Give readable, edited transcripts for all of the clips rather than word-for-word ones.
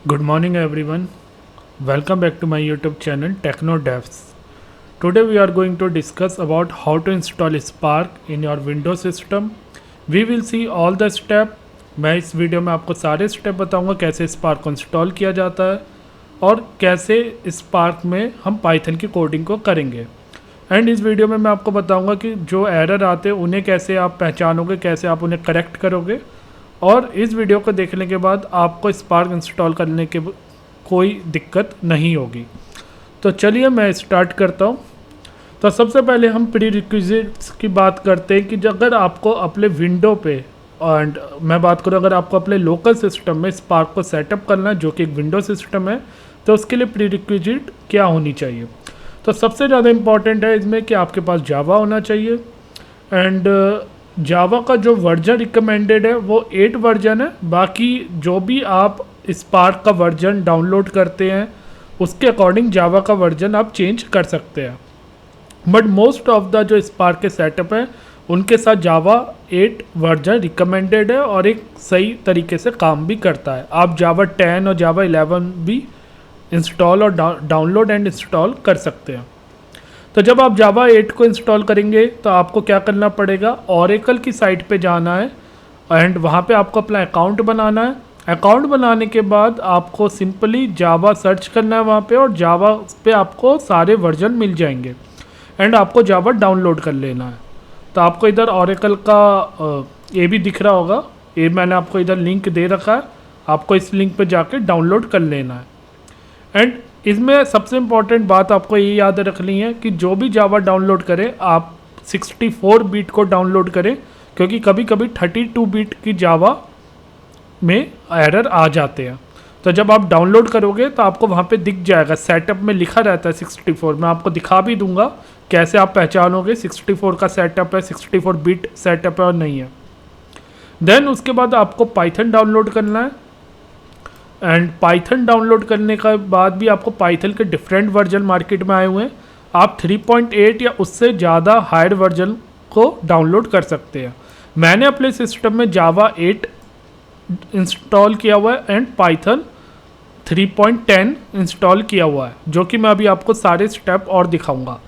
Good morning everyone. Welcome back to my YouTube channel Techno Devs. Today we are going to discuss about how to install Spark in your Windows system. We will see all the step. मैं इस video में आपको सारे step बताऊंगा कैसे spark को install किया जाता है और कैसे स्पार्क में हम पाइथन की कोडिंग को करेंगे। एंड इस वीडियो में मैं आपको बताऊंगा कि जो एरर आते हैं उन्हें कैसे आप पहचानोगे, कैसे आप उन्हें करेक्ट करोगे। और इस वीडियो को देखने के बाद आपको स्पार्क इंस्टॉल करने के कोई दिक्कत नहीं होगी। तो चलिए मैं स्टार्ट करता हूँ। तो सबसे पहले हम प्रीरिक्विजिट्स की बात करते हैं कि अगर आपको अपने विंडो पे, एंड मैं बात करूँ अगर आपको अपने लोकल सिस्टम में स्पार्क को सेटअप करना है जो कि एक विंडो सिस्टम है, तो उसके लिए प्रीरिक्विजिट क्या होनी चाहिए। तो सबसे ज़्यादा इम्पॉर्टेंट है इसमें कि आपके पास जावा होना चाहिए। एंड जावा का जो वर्जन रिकमेंडेड है वो 8 वर्जन है। बाकी जो भी आप स्पार्क का वर्जन डाउनलोड करते हैं उसके अकॉर्डिंग जावा का वर्जन आप चेंज कर सकते हैं। बट मोस्ट ऑफ द जो स्पार्क के सेटअप है उनके साथ जावा 8 वर्जन रिकमेंडेड है और एक सही तरीके से काम भी करता है। आप जावा 10 और जावा 11 भी इंस्टॉल और डाउनलोड एंड इंस्टॉल कर सकते हैं। तो जब आप जावा 8 को इंस्टॉल करेंगे तो आपको क्या करना पड़ेगा, ओरेकल की साइट पे जाना है एंड वहाँ पे आपको अपना अकाउंट बनाना है। अकाउंट बनाने के बाद आपको सिंपली जावा सर्च करना है वहाँ पे और जावा पे आपको सारे वर्जन मिल जाएंगे एंड आपको जावा डाउनलोड कर लेना है। तो आपको इधर ओरेकल का ये भी दिख रहा होगा, ये मैंने आपको इधर लिंक दे रखा है, आपको इस लिंक पे जाके डाउनलोड कर लेना है। एंड इसमें सबसे इम्पॉर्टेंट बात आपको ये याद रखनी है कि जो भी जावा डाउनलोड करें आप 64 बीट को डाउनलोड करें, क्योंकि कभी कभी 32 बीट की जावा में एरर आ जाते हैं। तो जब आप डाउनलोड करोगे तो आपको वहाँ पे दिख जाएगा, सेटअप में लिखा रहता है 64। मैं आपको दिखा भी दूंगा कैसे आप पहचानोगे 64 का सेटअप है, 64 बीट सेटअप है और नहीं है। देन उसके बाद आपको पाइथन डाउनलोड करना है एंड पाइथन डाउनलोड करने के बाद भी आपको पाइथन के डिफरेंट वर्जन मार्केट में आए हुए हैं। आप 3.8 या उससे ज़्यादा हायर वर्जन को डाउनलोड कर सकते हैं। मैंने अपने सिस्टम में जावा 8 इंस्टॉल किया हुआ है एंड पाइथन 3.10 इंस्टॉल किया हुआ है, जो कि मैं अभी आपको सारे स्टेप और दिखाऊंगा।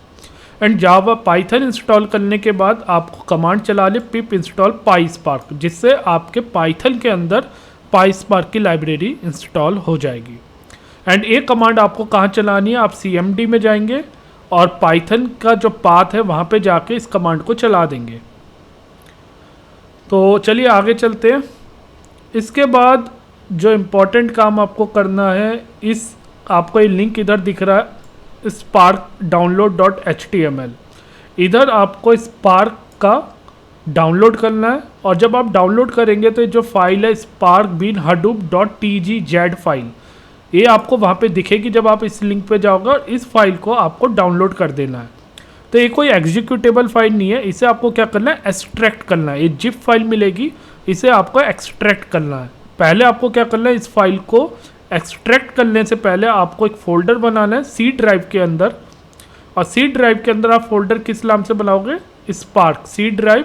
एंड जावा पाइथन इंस्टॉल करने के बाद आपको कमांड चला ले पिप इंस्टॉल पाईस्पार्क, जिससे आपके पाइथन के अंदर पाईस्पार्क की लाइब्रेरी इंस्टॉल हो जाएगी। एंड एक कमांड आपको कहाँ चलानी है, आप CMD में जाएंगे और पाइथन का जो पाथ है वहाँ पे जाके इस कमांड को चला देंगे। तो चलिए आगे चलते हैं। इसके बाद जो इम्पोर्टेंट काम आपको करना है, इस आपको ये लिंक इधर दिख रहा है sparkdownload.html, इधर आपको स्पार्क का डाउनलोड करना है। और जब आप डाउनलोड करेंगे तो जो फाइल है स्पार्क बीन hadoop.tgz फाइल, ये आपको वहाँ पे दिखेगी जब आप इस लिंक पे जाओगे और इस फाइल को आपको डाउनलोड कर देना है। तो ये कोई एग्जीक्यूटेबल फाइल नहीं है, इसे आपको क्या करना है, एक्सट्रैक्ट करना है। ये जिप फाइल मिलेगी, इसे आपको एक्सट्रैक्ट करना है। पहले आपको क्या करना है, इस फाइल को एक्सट्रैक्ट करने से पहले आपको एक फ़ोल्डर बनाना है C ड्राइव के अंदर। और C ड्राइव के अंदर आप फोल्डर किस नाम से बनाओगे, स्पार्क C ड्राइव,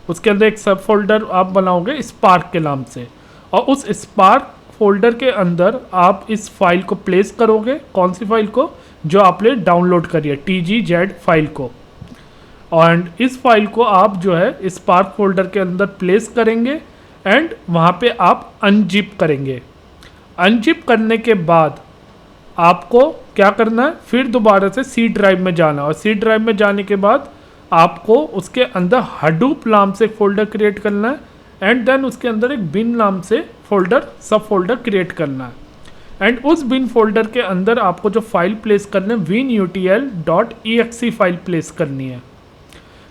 उसके अंदर एक सब फोल्डर आप बनाओगे स्पार्क के नाम से। और उस स्पार्क फोल्डर के अंदर आप इस फाइल को प्लेस करोगे। कौन सी फाइल को, जो आपने डाउनलोड करी है TGZ फाइल को। एंड इस फाइल को आप जो है स्पार्क फोल्डर के अंदर प्लेस करेंगे एंड वहाँ पे आप अनजिप करेंगे। अनजिप करने के बाद आपको क्या करना है, फिर दोबारा से C ड्राइव में जाना। और C ड्राइव में जाने के बाद आपको उसके अंदर Hadoop नाम से एक फ़ोल्डर क्रिएट करना है एंड देन उसके अंदर एक बिन नाम से फ़ोल्डर सब फोल्डर क्रिएट करना है। एंड उस बिन फोल्डर के अंदर आपको जो फाइल प्लेस करना है winutl.exe फाइल प्लेस करनी है।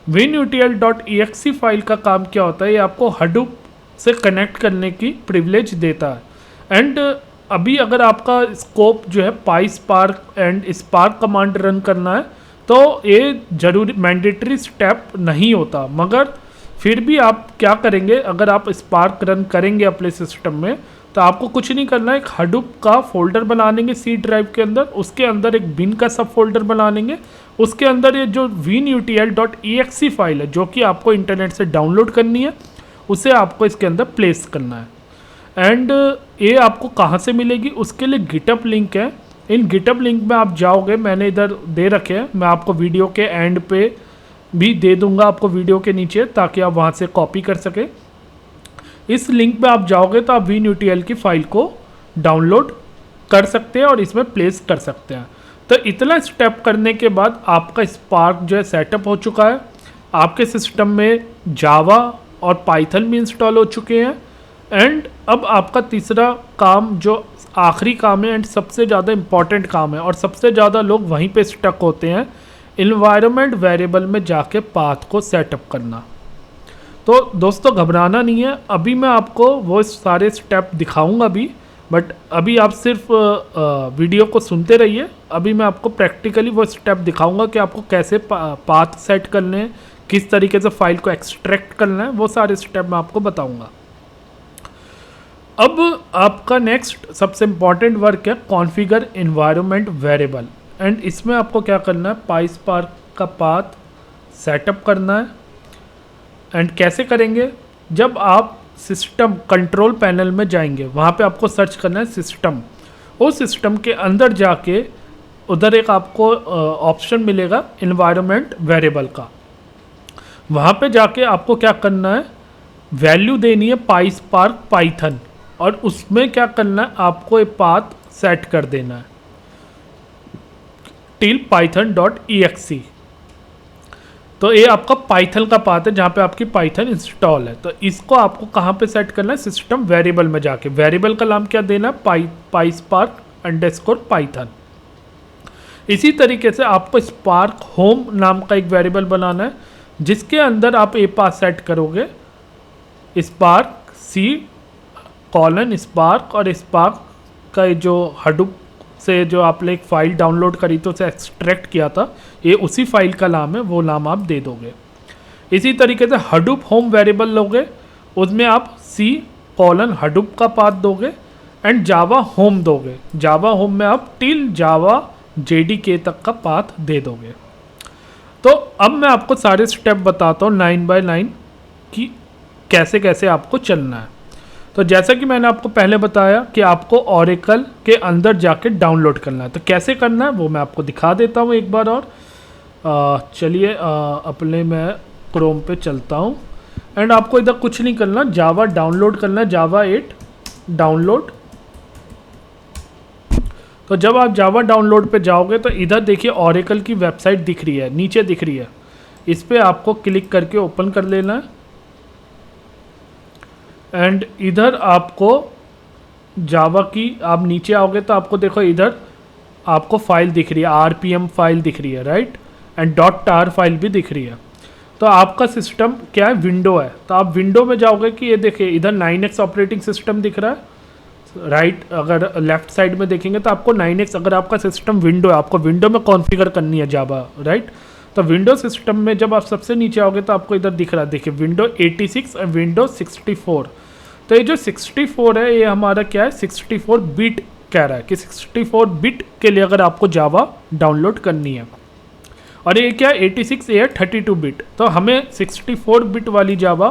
winutl.exe फाइल का काम क्या होता है, ये आपको Hadoop से कनेक्ट करने की प्रिविलेज देता है। एंड अभी अगर आपका स्कोप जो है पाईस्पार्क एंड स्पार्क कमांड रन करना है तो ये जरूरी मैंडेटरी स्टेप नहीं होता, मगर फिर भी आप क्या करेंगे, अगर आप स्पार्क रन करेंगे अपने सिस्टम में तो आपको कुछ नहीं करना है, एक Hadoop का फोल्डर बना लेंगे C ड्राइव के अंदर, उसके अंदर एक बिन का सब फोल्डर बना लेंगे, उसके अंदर ये जो winutl.exe फाइल है जो कि आपको इंटरनेट से डाउनलोड करनी है, उसे आपको इसके अंदर प्लेस करना है। एंड ये आपको कहाँ से मिलेगी, उसके लिए गिटअप लिंक है। इन गिटअप लिंक में आप जाओगे, मैंने इधर दे रखे हैं, मैं आपको वीडियो के एंड पे भी दे दूंगा आपको वीडियो के नीचे, ताकि आप वहाँ से कॉपी कर सके। इस लिंक पे आप जाओगे तो आप WinUTL की फ़ाइल को डाउनलोड कर सकते हैं और इसमें प्लेस कर सकते हैं। तो इतना स्टेप करने के बाद आपका स्पार्क जो है सेटअप हो चुका है। आपके सिस्टम में जावा और पाइथन भी इंस्टॉल हो चुके हैं। एंड अब आपका तीसरा काम, जो आखिरी काम है एंड सबसे ज़्यादा इम्पॉर्टेंट काम है और सबसे ज़्यादा लोग वहीं पे स्टक होते हैं, इन्वायरमेंट वेरिएबल में जाके पाथ को सेटअप करना। तो दोस्तों घबराना नहीं है, अभी मैं आपको वो सारे स्टेप दिखाऊंगा भी, बट अभी आप सिर्फ वीडियो को सुनते रहिए। अभी मैं आपको प्रैक्टिकली वो स्टेप दिखाऊंगा कि आपको कैसे पाथ सेट करने हैं, किस तरीके से फाइल को एक्सट्रैक्ट करना है, वो सारे स्टेप मैं आपको बताऊंगा। अब आपका नेक्स्ट सबसे इम्पॉर्टेंट वर्क है कॉन्फ़िगर एनवायरनमेंट वेरिएबल। एंड इसमें आपको क्या करना है, पाइस्पार्क का पाथ सेटअप करना है। एंड कैसे करेंगे, जब आप सिस्टम कंट्रोल पैनल में जाएंगे, वहाँ पे आपको सर्च करना है सिस्टम। उस सिस्टम के अंदर जाके उधर एक आपको ऑप्शन मिलेगा एनवायरनमेंट वेरिएबल का। वहाँ पे जाके आपको क्या करना है, वैल्यू देनी है पाइस्पार्क पाइथन, और उसमें क्या करना है, आपको एक पाथ सेट कर देना है टिल python.exe। तो ये आपका पाइथन का पाथ है जहाँ पे आपकी पाइथन इंस्टॉल है। तो इसको आपको कहाँ पे सेट करना है, सिस्टम वेरिएबल में जाके। वेरिएबल का नाम क्या देना है, PySpark_Python। इसी तरीके से आपको स्पार्क होम नाम का एक वेरिएबल बनाना है, जिसके अंदर आप ए पाथ सेट करोगे स्पार्क C:\spark, और स्पार्क का जो हडूप से जो आपने एक फ़ाइल डाउनलोड करी तो उसे एक्सट्रैक्ट किया था, ये उसी फाइल का नाम है, वो नाम आप दे दोगे। इसी तरीके से हडूप होम वेरिएबल लोगे, उसमें आप C:\Hadoop का पाथ दोगे एंड जावा होम दोगे। जावा होम में आप टिल जावा JDK तक का पाथ दे दोगे। तो अब मैं आपको सारे स्टेप बताता हूँ 9 by 9 कि कैसे कैसे आपको चलना है। तो जैसा कि मैंने आपको पहले बताया कि आपको ओरेकल के अंदर जाके डाउनलोड करना है, तो कैसे करना है वो मैं आपको दिखा देता हूँ एक बार और। चलिए अपने मैं क्रोम पे चलता हूँ एंड आपको इधर कुछ नहीं करना, जावा डाउनलोड करना है, जावा 8 डाउनलोड। तो जब आप जावा डाउनलोड पे जाओगे तो इधर देखिए ओरेकल की वेबसाइट दिख रही है, नीचे दिख रही है, इस पर आपको क्लिक करके ओपन कर लेना है। एंड इधर आपको जावा की, आप नीचे आओगे तो आपको देखो इधर आपको फाइल दिख रही है, RPM फाइल दिख रही है, राइट, एंड .tar फाइल भी दिख रही है। तो आपका सिस्टम क्या है, विंडो है, तो आप विंडो में जाओगे कि ये देखिए इधर 9x ऑपरेटिंग सिस्टम दिख रहा है, राइट। अगर लेफ्ट साइड में देखेंगे तो आपको 9x, अगर आपका सिस्टम विंडो है, आपको विंडो में कॉन्फ़िगर करनी है जावा, राइट। तो विंडो सिस्टम में जब आप सबसे नीचे आओगे तो आपको इधर दिख रहा है, देखिए विंडो 86 और विंडो 64। तो ये जो 64 है ये हमारा क्या है, 64 बिट कह रहा है कि 64 बिट के लिए अगर आपको जावा डाउनलोड करनी है, और ये क्या 86 ये 32 बिट। तो हमें 64 बिट वाली जावा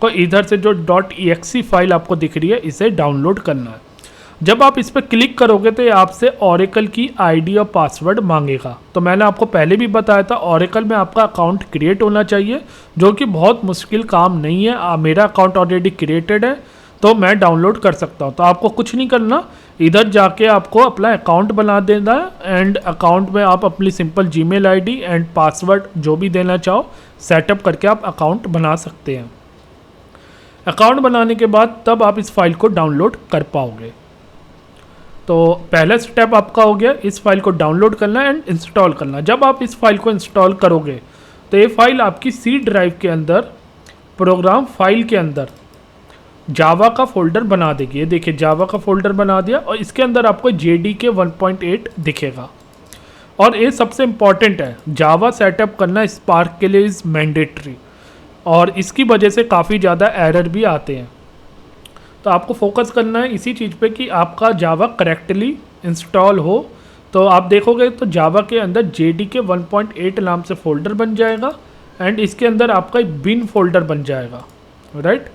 को इधर से जो .exe फाइल आपको दिख रही है इसे डाउनलोड करना है। जब आप इस पर क्लिक करोगे तो ये आपसे ओरेकल की आईडी और पासवर्ड मांगेगा। तो मैंने आपको पहले भी बताया था ओरेकल में आपका अकाउंट क्रिएट होना चाहिए, जो कि बहुत मुश्किल काम नहीं है। मेरा अकाउंट ऑलरेडी क्रिएटेड है तो मैं डाउनलोड कर सकता हूँ। तो आपको कुछ नहीं करना, इधर जाके आपको अपना अकाउंट बना देना है एंड अकाउंट में आप अपनी simple Gmail ID and password जो भी देना चाहो सेटअप करके आप अकाउंट बना सकते हैं। अकाउंट बनाने के बाद तब आप इस फाइल को डाउनलोड कर पाओगे। तो पहला स्टेप आपका हो गया, इस फाइल को डाउनलोड करना एंड इंस्टॉल करना। जब आप इस फाइल को इंस्टॉल करोगे तो ये फाइल आपकी C ड्राइव के अंदर, प्रोग्राम फाइल के अंदर जावा का फोल्डर बना देगी। ये देखिए जावा का फोल्डर बना दिया और इसके अंदर आपको JDK 1.8 दिखेगा। और ये सबसे इम्पॉर्टेंट है, जावा सेटअप करना स्पार्क के लिए इज़ मैंडेटरी, और इसकी वजह से काफ़ी ज़्यादा एरर भी आते हैं। तो आपको फोकस करना है इसी चीज़ पे कि आपका जावा करेक्टली इंस्टॉल हो। तो आप देखोगे तो जावा के अंदर JDK 1.8 नाम से फ़ोल्डर बन जाएगा एंड इसके अंदर आपका एक बिन फोल्डर बन जाएगा, राइट।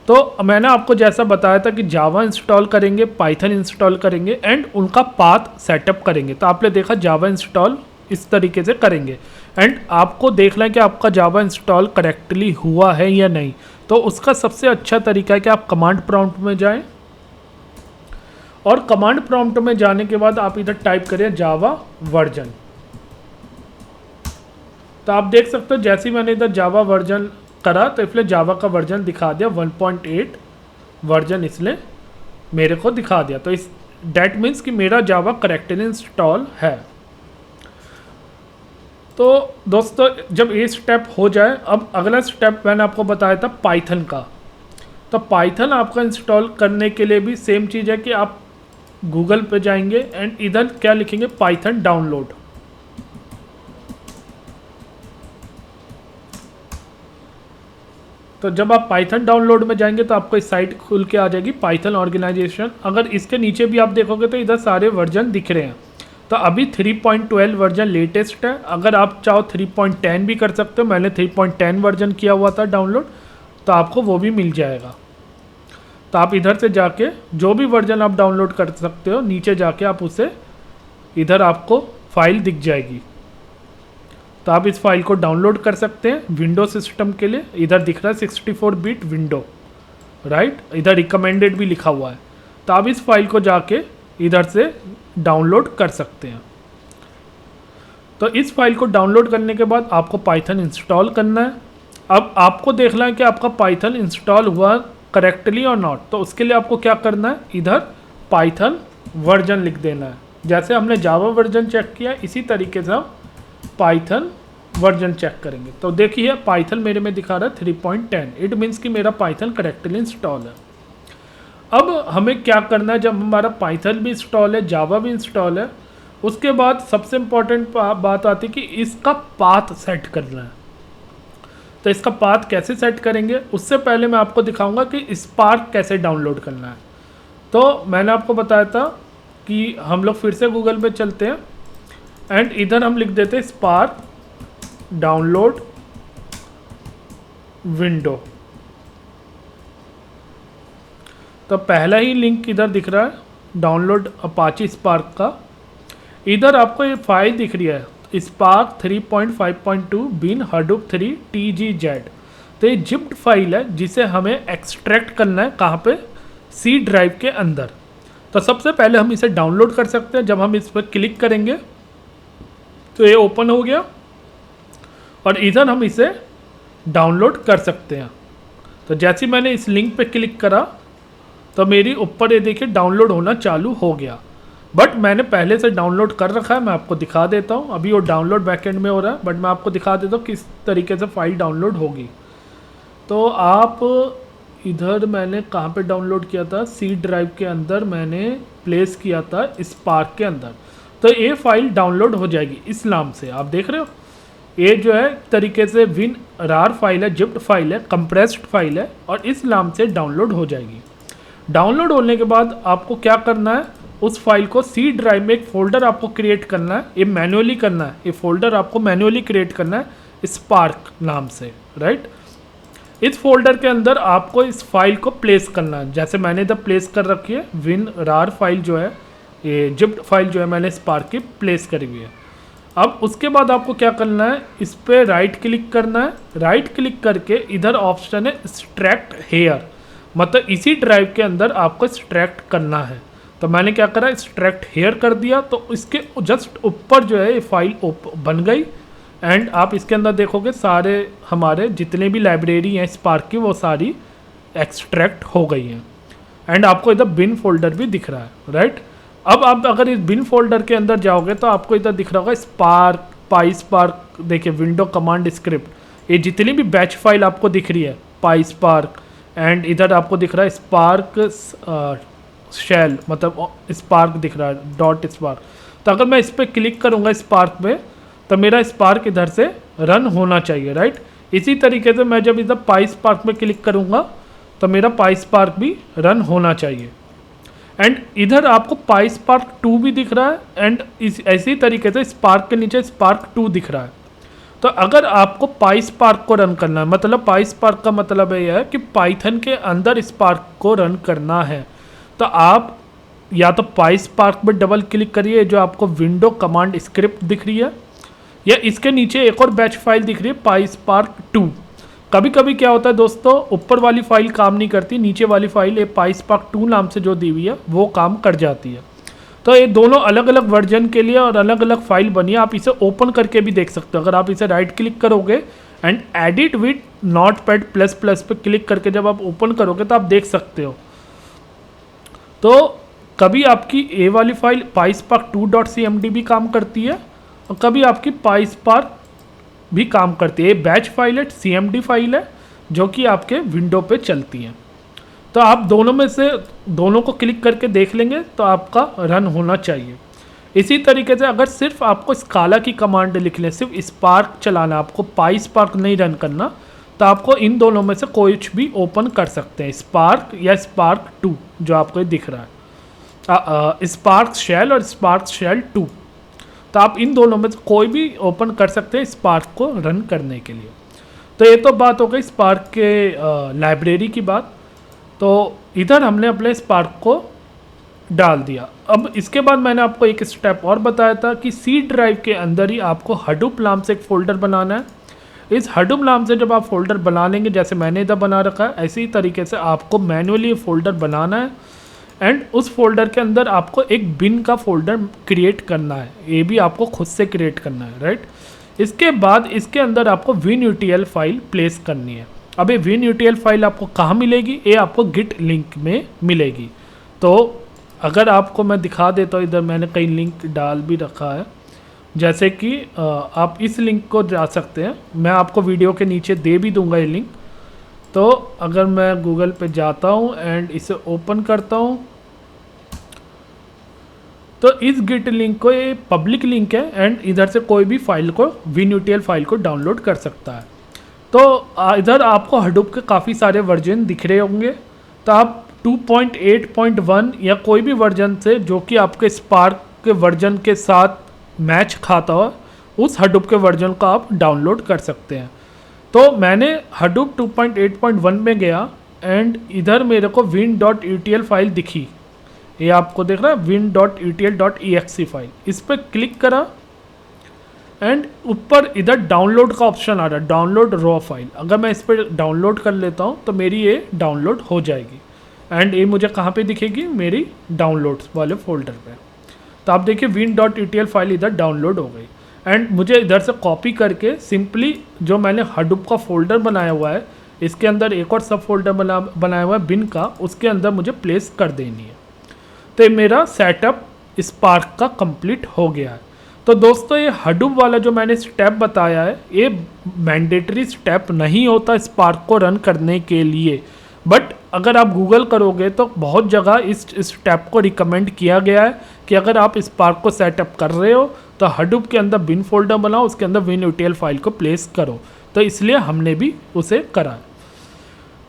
तो मैंने आपको जैसा बताया था कि जावा इंस्टॉल करेंगे, पाइथन इंस्टॉल करेंगे एंड उनका पाथ सेटअप करेंगे। तो आपने देखा जावा इंस्टॉल इस तरीके से करेंगे एंड आपको देखना है कि आपका जावा इंस्टॉल करेक्टली हुआ है या नहीं। तो उसका सबसे अच्छा तरीका है कि आप कमांड प्रॉम्प्ट में जाएं और कमांड प्रॉम्प्ट में जाने के बाद आप इधर टाइप करें जावा वर्जन। तो आप देख सकते हो जैसे ही मैंने इधर जावा वर्जन करा तो इसलिए जावा का वर्जन दिखा दिया 1.8 वर्जन इसलिए मेरे को दिखा दिया। तो इस डैट मीन्स कि मेरा जावा करेक्टली इंस्टॉल है। तो दोस्तों जब ये स्टेप हो जाए, अब अगला स्टेप मैंने आपको बताया था पाइथन का। तो पाइथन आपका इंस्टॉल करने के लिए भी सेम चीज़ है कि आप गूगल पे जाएंगे एंड इधर क्या लिखेंगे, पाइथन डाउनलोड। तो जब आप पाइथन डाउनलोड में जाएंगे तो आपको इस साइट खुल के आ जाएगी पाइथन ऑर्गेनाइजेशन। अगर इसके नीचे भी आप देखोगे तो इधर सारे वर्जन दिख रहे हैं। तो अभी 3.12 वर्जन लेटेस्ट है। अगर आप चाहो 3.10 भी कर सकते हो, मैंने 3.10 वर्जन किया हुआ था डाउनलोड, तो आपको वो भी मिल जाएगा। तो आप इधर से जाके जो भी वर्जन आप डाउनलोड कर सकते हो नीचे जाके आप उसे, इधर आपको फाइल दिख जाएगी। तो आप इस फाइल को डाउनलोड कर सकते हैं विंडो सिस्टम के लिए। इधर दिख रहा है 64 बिट विंडो, राइट। इधर रिकमेंडेड भी लिखा हुआ है। तो आप इस फाइल को जाके इधर से डाउनलोड कर सकते हैं। तो इस फाइल को डाउनलोड करने के बाद आपको पाइथन इंस्टॉल करना है। अब आपको देखना है कि आपका पाइथन इंस्टॉल हुआ करेक्टली और नॉट। तो उसके लिए आपको क्या करना है, इधर पाइथन वर्जन लिख देना है। जैसे हमने जावा वर्जन चेक किया इसी तरीके से हम पाइथन वर्जन चेक करेंगे। तो देखिए पाइथन मेरे में दिखा रहा है 3.10। इट मीन्स कि मेरा पाइथन करेक्टली इंस्टॉल है। अब हमें क्या करना है, जब हमारा पाइथन भी इंस्टॉल है, जावा भी इंस्टॉल है, उसके बाद सबसे इम्पॉर्टेंट बात आती है कि इसका पाथ सेट करना है। तो इसका पाथ कैसे सेट करेंगे, उससे पहले मैं आपको दिखाऊंगा कि स्पार्क कैसे डाउनलोड करना है। तो मैंने आपको बताया था कि हम लोग फिर से गूगल पे चलते हैं एंड इधर हम लिख देते हैं स्पार्क डाउनलोड विंडो। तो पहला ही लिंक इधर दिख रहा है डाउनलोड अपाची स्पार्क का। इधर आपको ये फाइल दिख रही है स्पार्क 3.5.2 बिन हडूप 3 TGZ। तो ये जिप्ड फाइल है जिसे हमें एक्सट्रैक्ट करना है, कहाँ पे, सी ड्राइव के अंदर। तो सबसे पहले हम इसे डाउनलोड कर सकते हैं। जब हम इस पर क्लिक करेंगे तो ये ओपन हो गया और इधर हम इसे डाउनलोड कर सकते हैं। तो जैसे मैंने इस लिंक पे क्लिक करा तो मेरी ऊपर ये देखिए डाउनलोड होना चालू हो गया। बट मैंने पहले से डाउनलोड कर रखा है, मैं आपको दिखा देता हूँ। अभी वो डाउनलोड बैकएंड में हो रहा है, बट मैं आपको दिखा देता हूँ किस तरीके से फाइल डाउनलोड होगी। तो आप इधर मैंने कहाँ पे डाउनलोड किया था, सी ड्राइव के अंदर मैंने प्लेस किया था स्पार्क के अंदर। तो ये फाइल डाउनलोड हो जाएगी इस नाम से, आप देख रहे हो। ये जो है तरीके से विन रार फाइल है, जिप्ड फाइल है, कंप्रेस्ड फाइल है और इस नाम से डाउनलोड हो जाएगी। डाउनलोड होने के बाद आपको क्या करना है, उस फाइल को सी ड्राइव में एक फ़ोल्डर आपको क्रिएट करना है। ये मैनुअली करना है, ये फ़ोल्डर आपको मैनुअली क्रिएट करना है स्पार्क नाम से, राइट। इस फोल्डर के अंदर आपको इस फाइल को प्लेस करना है। जैसे मैंने इधर प्लेस कर रखी है विन रार फाइल जो है, ये जिप्ड फाइल जो है मैंने स्पार्क की प्लेस करी हुई है। अब उसके बाद आपको क्या करना है, इस पर राइट क्लिक करना है। राइट क्लिक करके इधर ऑप्शन है एक्सट्रैक्ट हेयर, मतलब इसी ड्राइव के अंदर आपको एक्सट्रैक्ट करना है। तो मैंने क्या करा, एक्सट्रैक्ट हेयर कर दिया। तो इसके जस्ट ऊपर जो है ये फाइल बन गई एंड आप इसके अंदर देखोगे सारे हमारे जितने भी लाइब्रेरी हैं स्पार्क की वो सारी एक्सट्रैक्ट हो गई हैं एंड आपको इधर बिन फोल्डर भी दिख रहा है, राइट। अब आप अगर इस बिन फोल्डर के अंदर जाओगे तो आपको इधर दिख रहा होगा स्पार्क, पाई स्पार्क, देखिए विंडो कमांड स्क्रिप्ट, ये जितनी भी बैच फाइल आपको दिख रही है पाई स्पार्क एंड इधर आपको दिख रहा है स्पार्क शेल, मतलब स्पार्क दिख रहा है डॉट स्पार्क। तो अगर मैं इस पर क्लिक करूँगा स्पार्क में तो मेरा स्पार्क इधर से रन होना चाहिए, राइट। इसी तरीके से मैं जब इधर पाई स्पार्क में क्लिक करूँगा तो मेरा पाई स्पार्क भी रन होना चाहिए एंड इधर आपको पाई स्पार्क 2 भी दिख रहा है एंड इसी तरीके से स्पार्क के नीचे स्पार्क 2 दिख रहा है। तो अगर आपको पाईस्पार्क को रन करना है, मतलब पाईस्पार्क का मतलब यह है कि पाइथन के अंदर स्पार्क को रन करना है, तो आप या तो पाईस्पार्क पर डबल क्लिक करिए जो आपको विंडो कमांड स्क्रिप्ट दिख रही है, या इसके नीचे एक और बैच फाइल दिख रही है पाईस्पार्क 2। कभी कभी क्या होता है दोस्तों, ऊपर वाली फाइल काम नहीं करती, नीचे वाली फाइल ये पाईस्पार्क 2 नाम से जो दी हुई है वो काम कर जाती है। तो ये दोनों अलग अलग वर्जन के लिए और अलग अलग फाइल बनी है। आप इसे ओपन करके भी देख सकते हो। अगर आप इसे राइट क्लिक करोगे and edit with notepad plus plus पे क्लिक करके जब आप ओपन करोगे तो आप देख सकते हो। तो कभी आपकी ए वाली फाइल पाईस्पार्क 2.cmd भी काम करती है और कभी आपकी पाईस्पार्क भी काम करती है। बैच फाइल है, cmd फाइल है जो कि आपके विंडो पे चलती है। तो आप दोनों में से दोनों को क्लिक करके देख लेंगे तो आपका रन होना चाहिए। इसी तरीके से अगर सिर्फ आपको स्काला की कमांड लिख लें, सिर्फ स्पार्क चलाना, आपको पाईस्पार्क नहीं रन करना, तो आपको इन दोनों में से कोई भी ओपन कर सकते हैं, स्पार्क या स्पार्क 2 जो आपको दिख रहा है, स्पार्क शेल और स्पार्क शेल 2। तो आप इन दोनों में से कोई भी ओपन कर सकते हैं स्पार्क को रन करने के लिए। तो ये तो बात हो गई स्पार्क के लाइब्रेरी की बात। तो इधर हमने अपने स्पार्क को डाल दिया। अब इसके बाद मैंने आपको एक स्टेप और बताया था कि सी ड्राइव के अंदर ही आपको हडूप नाम से एक फ़ोल्डर बनाना है। इस हडूप नाम से जब आप फोल्डर बना लेंगे, जैसे मैंने इधर बना रखा है, ऐसे ही तरीके से आपको मैनुअली फोल्डर बनाना है एंड उस फोल्डर के अंदर आपको एक बिन का फोल्डर क्रिएट करना है। ये भी आपको खुद से क्रिएट करना है, राइट। इसके बाद इसके अंदर आपको WinUTL फाइल प्लेस करनी है। अब ये WinUTL फाइल आपको कहाँ मिलेगी? ये आपको गिट लिंक में मिलेगी। तो अगर आपको मैं दिखा देता हूँ, इधर मैंने कई लिंक डाल भी रखा है, जैसे कि आप इस लिंक को जा सकते हैं, मैं आपको वीडियो के नीचे दे भी दूंगा ये लिंक। तो अगर मैं गूगल पे जाता हूँ एंड इसे ओपन करता हूँ तो इस गिट लिंक को, ये पब्लिक लिंक है एंड इधर से कोई भी फाइल को, WinUTL फाइल को डाउनलोड कर सकता है। तो इधर आपको हडूप के काफ़ी सारे वर्जन दिख रहे होंगे। तो आप 2.8.1 या कोई भी वर्जन से जो कि आपके स्पार्क के वर्जन के साथ मैच खाता हो, उस हडूप के वर्जन को आप डाउनलोड कर सकते हैं। तो मैंने हडूप 2.8.1 में गया एंड इधर मेरे को win.utl फाइल दिखी, ये आपको देख रहा है win.utl.exe फाइल। इस पर क्लिक करा एंड ऊपर इधर डाउनलोड का ऑप्शन आ रहा है, डाउनलोड रॉ फाइल। अगर मैं इस पर डाउनलोड कर लेता हूँ तो मेरी ये डाउनलोड हो जाएगी एंड ये मुझे कहाँ पे दिखेगी? मेरी डाउनलोड्स वाले फोल्डर पे। तो आप देखिए win.utl फाइल इधर डाउनलोड हो गई एंड मुझे इधर से कॉपी करके सिंपली जो मैंने हडूप का फोल्डर बनाया हुआ है, इसके अंदर एक और सब फोल्डर बनाया हुआ है बिन का, उसके अंदर मुझे प्लेस कर देनी है। तो ये मेरा सेटअप स्पार्क का कंप्लीट हो गया है। तो दोस्तों ये हडूप वाला जो मैंने स्टेप बताया है, ये मैंडेटरी स्टेप नहीं होता स्पार्क को रन करने के लिए, बट अगर आप गूगल करोगे तो बहुत जगह इस स्टेप को रिकमेंड किया गया है कि अगर आप स्पार्क को सेटअप कर रहे हो तो हडूप के अंदर बिन फोल्डर बनाओ, उसके अंदर WinUTL फाइल को प्लेस करो। तो इसलिए हमने भी उसे करा।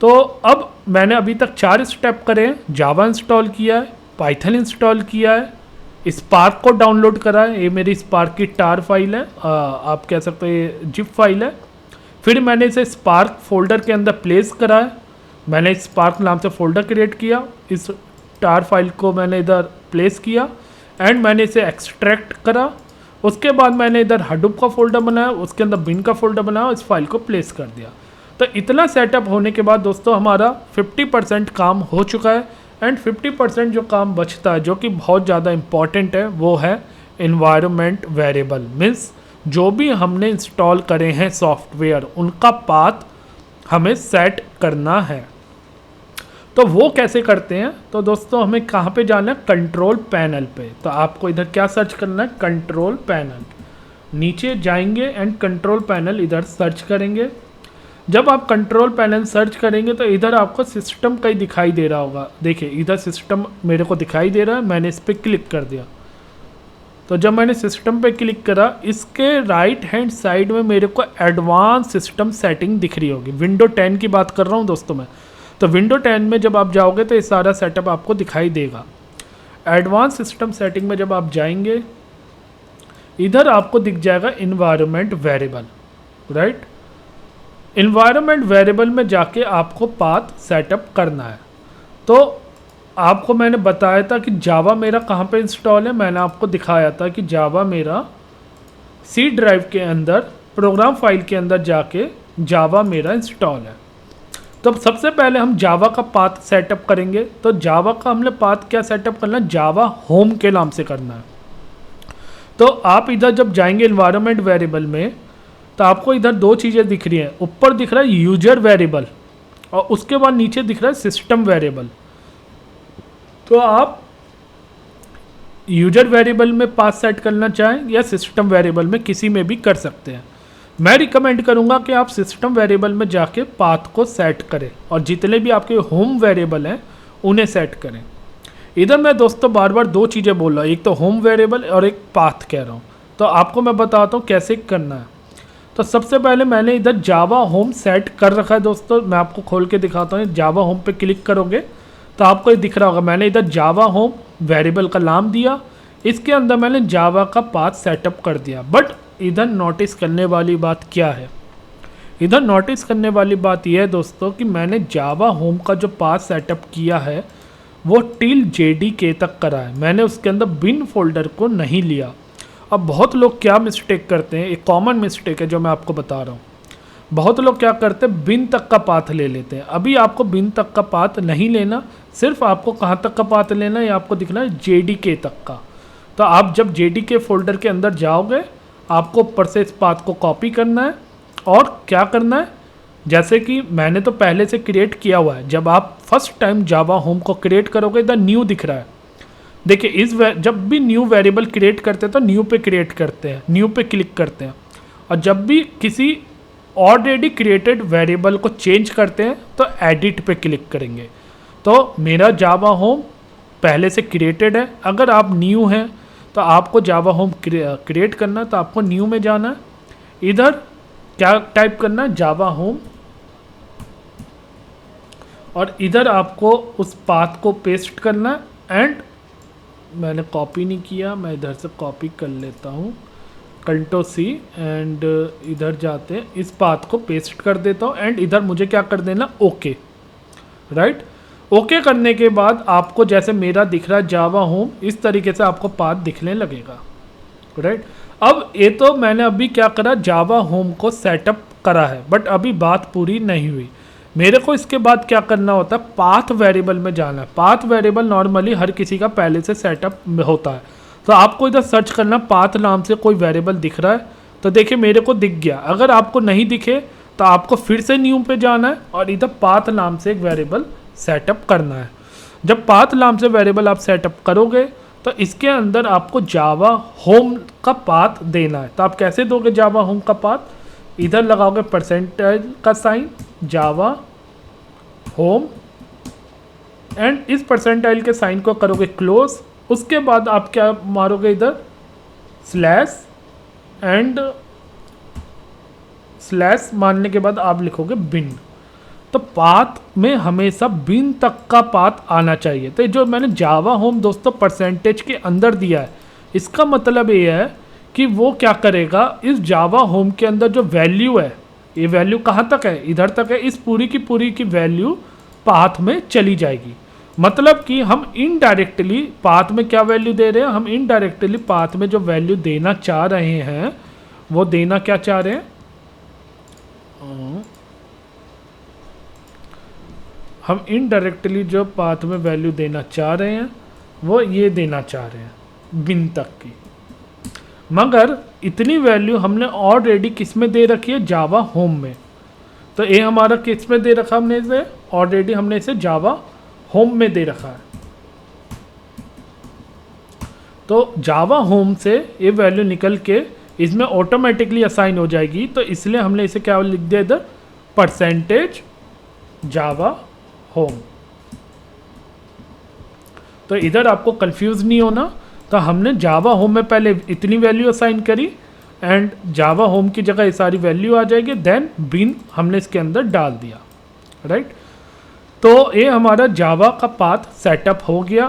तो अब मैंने अभी तक 4 स्टेप करे हैं। जावा इंस्टॉल किया है, पाइथन इंस्टॉल किया है, स्पार्क को डाउनलोड करा है, ये मेरी स्पार्क की टार फाइल है, आप कह सकते हो ये जिप फाइल है। फिर मैंने इसे स्पार्क फोल्डर के अंदर प्लेस करा है, मैंने स्पार्क नाम से फोल्डर क्रिएट किया, इस टार फाइल को मैंने इधर प्लेस किया एंड मैंने इसे एक्सट्रैक्ट करा। उसके बाद मैंने इधर हडूप का फोल्डर बनाया, उसके अंदर बिन का फोल्डर बनाया, इस फाइल को प्लेस कर दिया। तो इतना सेटअप होने के बाद दोस्तों हमारा 50% काम हो चुका है एंड 50% जो काम बचता है, जो कि बहुत ज़्यादा इम्पॉर्टेंट है, वो है एनवायरनमेंट वेरिएबल। मीन्स जो भी हमने इंस्टॉल करे हैं सॉफ्टवेयर, उनका पाथ हमें सेट करना है। तो वो कैसे करते हैं? तो दोस्तों हमें कहाँ पे जाना है? कंट्रोल पैनल पे। तो आपको इधर क्या सर्च करना है? Control panel. नीचे जाएंगे एंड कंट्रोल पैनल इधर सर्च करेंगे। जब आप कंट्रोल पैनल सर्च करेंगे तो इधर आपको सिस्टम का ही दिखाई दे रहा होगा। देखिए इधर सिस्टम मेरे को दिखाई दे रहा है, मैंने इस पर क्लिक कर दिया। तो जब मैंने सिस्टम पे क्लिक करा, इसके राइट हैंड साइड में मेरे को एडवांस सिस्टम सेटिंग दिख रही होगी। विंडो 10 की बात कर रहा हूँ दोस्तों मैं। तो विंडो 10 में जब आप जाओगे तो ये सारा सेटअप आपको दिखाई देगा। एडवांस सिस्टम सेटिंग में जब आप जाएंगे, इधर आपको दिख जाएगा environment variable. Right. Environment variable में जाके आपको पाथ सेटअप करना है। तो आपको मैंने बताया था कि जावा मेरा कहाँ पे इंस्टॉल है, मैंने आपको दिखाया था कि जावा मेरा सी ड्राइव के अंदर प्रोग्राम फाइल के अंदर जाके जावा मेरा इंस्टॉल है। तो अब सबसे पहले हम जावा का पाथ सेटअप करेंगे। तो जावा का हमने पाथ क्या सेटअप करना है, जावा होम के नाम से करना है। तो आप इधर जब जाएंगे इन्वायरमेंट वेरिएबल में, तो आपको इधर दो चीज़ें दिख रही हैं। ऊपर दिख रहा है यूजर वेरिएबल और उसके बाद नीचे दिख रहा है सिस्टम वेरिएबल। तो आप यूजर वेरिएबल में पाथ सेट करना चाहें या सिस्टम वेरिएबल में, किसी में भी कर सकते हैं। मैं रिकमेंड करूंगा कि आप सिस्टम वेरिएबल में जाके पाथ को सेट करें और जितने भी आपके होम वेरिएबल हैं उन्हें सेट करें। इधर मैं दोस्तों बार बार दो चीज़ें बोल रहा हूँ, एक तो होम वेरिएबल और एक पाथ कह रहा हूँ। तो आपको मैं बताता हूँ कैसे करना है। तो सबसे पहले मैंने इधर जावा होम सेट कर रखा है दोस्तों, मैं आपको खोल के दिखाता हूँ। जावा होम पे क्लिक करोगे तो आपको ये दिख रहा होगा, मैंने इधर जावा होम वेरिएबल का नाम दिया, इसके अंदर मैंने जावा का पाथ सेटअप कर दिया। बट इधर नोटिस करने वाली बात क्या है, इधर नोटिस करने वाली बात यह है दोस्तों कि मैंने जावा होम का जो पाथ सेटअप किया है वो टिल JDK तक करा है, मैंने उसके अंदर बिन फोल्डर को नहीं लिया। अब बहुत लोग क्या मिस्टेक करते हैं, एक कॉमन मिस्टेक है जो मैं आपको बता रहा हूँ। बहुत लोग क्या करते हैं, बिन तक का पाथ ले लेते हैं। अभी आपको बिन तक का पाथ नहीं लेना, सिर्फ आपको कहाँ तक का पाथ लेना है, आपको दिखना है JDK तक का। तो आप जब JDK फोल्डर के अंदर जाओगे, आपको ऊपर से इस पाथ को कॉपी करना है और क्या करना है, जैसे कि मैंने तो पहले से क्रिएट किया हुआ है। जब आप फर्स्ट टाइम जावा होम को क्रिएट करोगे, इधर न्यू दिख रहा है, देखिए जब भी न्यू वेरिएबल क्रिएट करते हैं तो न्यू पे क्रिएट करते हैं, न्यू पे क्लिक करते हैं। और जब भी किसी ऑलरेडी क्रिएटेड वेरिएबल को चेंज करते हैं तो एडिट पे क्लिक करेंगे। तो मेरा जावा होम पहले से क्रिएटेड है। अगर आप न्यू हैं तो आपको जावा होम क्रिएट करना है, तो आपको न्यू में जाना है। इधर क्या टाइप करना है, जावा होम, और इधर आपको उस पाथ को पेस्ट करना है। एंड मैंने कॉपी नहीं किया, मैं इधर से कॉपी कर लेता हूँ, Ctrl+C, एंड इधर जाते हैं, इस पाथ को पेस्ट कर देता हूँ। एंड इधर मुझे क्या कर देना, ओके, राइट। ओके करने के बाद आपको जैसे मेरा दिख रहा है जावा होम, इस तरीके से आपको पाथ दिखने लगेगा, राइट। अब ये तो मैंने अभी क्या करा, जावा होम को सेटअप करा है, बट अभी बात पूरी नहीं हुई। मेरे को इसके बाद क्या करना होता है, पाथ वेरिएबल में जाना है। पाथ वेरिएबल नॉर्मली हर किसी का पहले से सेटअप होता है। तो आपको इधर सर्च करना, पाथ नाम से कोई वेरिएबल दिख रहा है, तो देखिए मेरे को दिख गया। अगर आपको नहीं दिखे तो आपको फिर से न्यू पे जाना है और इधर पाथ नाम से एक वेरिएबल सेटअप करना है। जब पाथ नाम से वेरिएबल आप सेटअप करोगे तो इसके अंदर आपको जावा होम का पाथ देना है। तो आप कैसे दोगे जावा होम का पाथ, इधर लगाओगे परसेंटेज का साइन, जावा होम, एंड इस परसेंटाइल के साइन को करोगे क्लोज। उसके बाद आप क्या मारोगे, इधर स्लैश, एंड स्लैश मारने के बाद आप लिखोगे बिन। तो पाथ में हमेशा बिन तक का पाथ आना चाहिए। तो जो मैंने जावा होम दोस्तों परसेंटेज के अंदर दिया है, इसका मतलब ये है कि वो क्या करेगा, इस जावा होम के अंदर जो वैल्यू है, ये वैल्यू कहाँ तक है, इधर तक है, इस पूरी की वैल्यू पाथ में चली जाएगी। मतलब कि हम इनडायरेक्टली पाथ में क्या वैल्यू दे रहे हैं, हम इनडायरेक्टली पाथ में जो वैल्यू देना चाह रहे हैं वो देना क्या चाह रहे हैं, हम इनडायरेक्टली जो पाथ में वैल्यू देना चाह रहे हैं वो ये देना चाह रहे हैं बिन तक की। मगर इतनी वैल्यू हमने ऑलरेडी किस में दे रखी है, जावा होम में। तो ये हमारा किस में दे रखा, हमने इसे ऑलरेडी हमने इसे जावा होम में दे रखा है। तो जावा होम से ये वैल्यू निकल के इसमें ऑटोमेटिकली असाइन हो जाएगी। तो इसलिए हमने इसे क्या लिख दिया इधर, परसेंटेज जावा होम। तो इधर आपको कंफ्यूज नहीं होना। तो हमने जावा होम में पहले इतनी वैल्यू असाइन करी एंड जावा होम की जगह ये सारी वैल्यू आ जाएगी, देन बिन हमने इसके अंदर डाल दिया, राइट। तो ये हमारा जावा का पाथ सेटअप हो गया।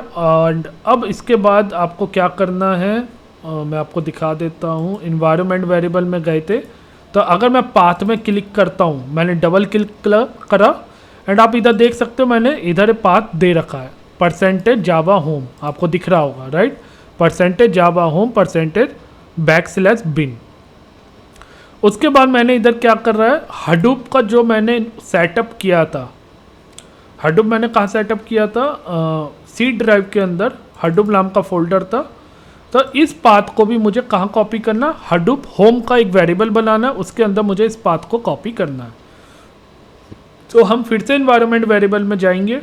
एंड अब इसके बाद आपको क्या करना है, मैं आपको दिखा देता हूँ। इन्वायरमेंट वेरिएबल में गए थे, तो तो अगर मैं पाथ में क्लिक करता हूँ, मैंने डबल क्लिक करा एंड आप इधर देख सकते हो मैंने इधर पाथ दे रखा है परसेंटेज जावा होम, आपको दिख रहा होगा राइट, परसेंटेज जावा होम परसेंटेज \bin। उसके बाद मैंने इधर क्या कर रहा है, हडूप का जो मैंने सेटअप किया था, हडूप मैंने कहाँ सेटअप किया था, सी ड्राइव के अंदर हडूप नाम का फोल्डर था। तो इस पाथ को भी मुझे कहाँ कॉपी करना, हडूप होम का एक वेरिएबल बनाना है, उसके अंदर मुझे इस पाथ को कॉपी करना है। तो हम फिर से इन्वायरमेंट वेरिएबल में जाएंगे